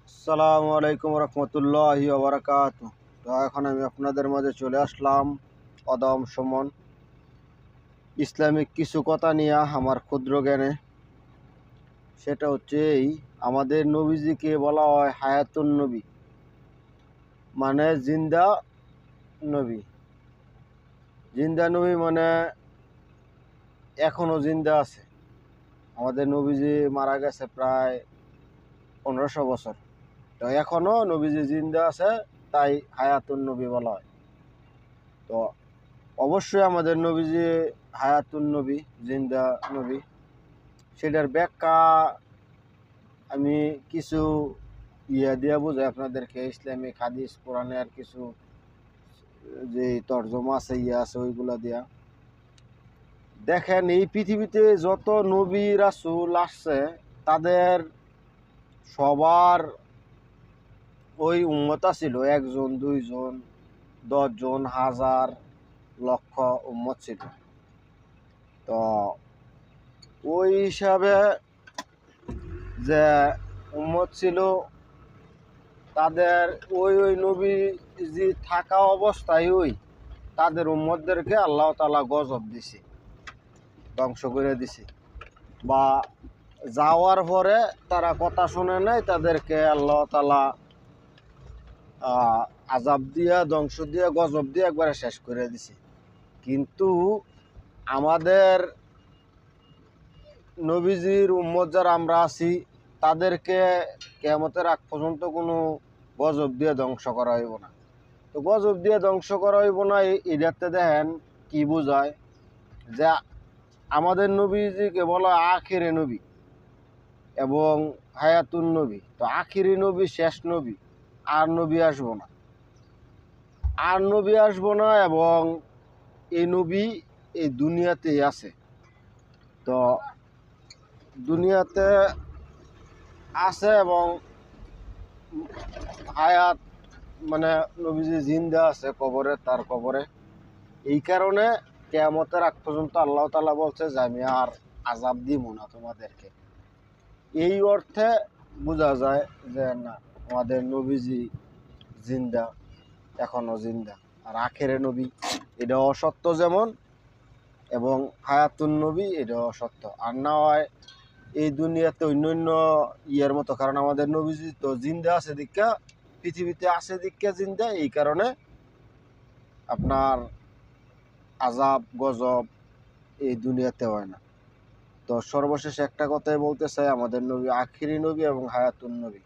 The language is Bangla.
আসসালামু আলাইকুম রহমতুল্লাহি ওবরাকাতু। তো এখন আমি আপনাদের মাঝে চলে আসলাম অদম সুমন ইসলামিক কিছু কথা নিয়ে আমার ক্ষুদ্র জ্ঞানে। সেটা হচ্ছে আমাদের নবীজিকে বলা হয় হায়াতুন নবী, মানে জিন্দা নবী। জিন্দা নবী মানে এখনও জিন্দা আছে। আমাদের নবীজি মারা গেছে প্রায় 1500 বছর, তো এখনও নবীজি জিন্দা আছে, তাই হায়াতুন নবী বলা হয়। তো অবশ্যই আমাদের নবীজি হায়াতুন নবী, জিন্দা নবী। সেটার ব্যাখ্যা আমি কিছু দিয়া বুঝাই আপনাদেরকে। ইসলামিক হাদিস কোরআনের কিছু যে তর্জমা আছে আছে ওইগুলা দিয়া। দেখেন, এই পৃথিবীতে যত নবী রাসূল আসছে তাদের সবার ওই উম্মত ছিল, একজন, দুইজন, 10 জন, হাজার, লক্ষ উম্মত ছিল। তো ওই হিসাবে যে উম্মত ছিল, তাদের ওই নবীজি থাকা অবস্থায় তাদের উম্মতদেরকে আল্লাহ তাআলা গজব দিছে, ধ্বংস করে দিছে। বা যাওয়ার পরে তারা কথা শুনে নাই, তাদেরকে আল্লাহ তাআলা আযাব দিয়া, ধ্বংস দিয়া, গজব দিয়ে একবারে শেষ করে দিছে। কিন্তু আমাদের নবীজির উম্মত যারা আমরা আছি, তাদেরকে কিয়ামতের আগ পর্যন্ত কোনো গজব দিয়ে ধ্বংস করা হইব না। তো গজব দিয়ে ধ্বংস করা হইব না, এটাতে দেখেন কি বোঝায়, যে আমাদের নবীজিকে বলা আখিরে নবী এবং হায়াতুন নবী। তো আখিরি নবী, শেষ নবী, আর নবী আসবো না, আর নবী আসবো না, এবং এই নবী এই দুনিয়াতেই আছে। তো দুনিয়াতে আছে এবং হায়াত মানে নবীজি জিন্দা আছে কবরে, তার কবরে। এই কারণে কিয়ামতের আগ পর্যন্ত আল্লাহ তাআলা বলছে যে আমি আর আযাব দিব না তোমাদেরকে। এই অর্থে বোঝা যায় যে না, আমাদের নবীজি জিন্দা, এখনো জিন্দা। আর আখেরে নবী এটা অসত্য যেমন, এবং হায়াতুন নবী এটা অসত্য। আর না হয় এই দুনিয়াতে অন্যান্য ইয়ের মতো, কারণ আমাদের নবীজি তো জিন্দা আছে দীক্ষা, পৃথিবীতে আছে দীক্ষা জিন্দা, এই কারণে আপনার আযাব গজব এই দুনিয়াতে হয় না। তো সর্বশেষ একটা কথাই বলতে চাই, আমাদের নবী আখিরি নবী এবং হায়াতুন নবী।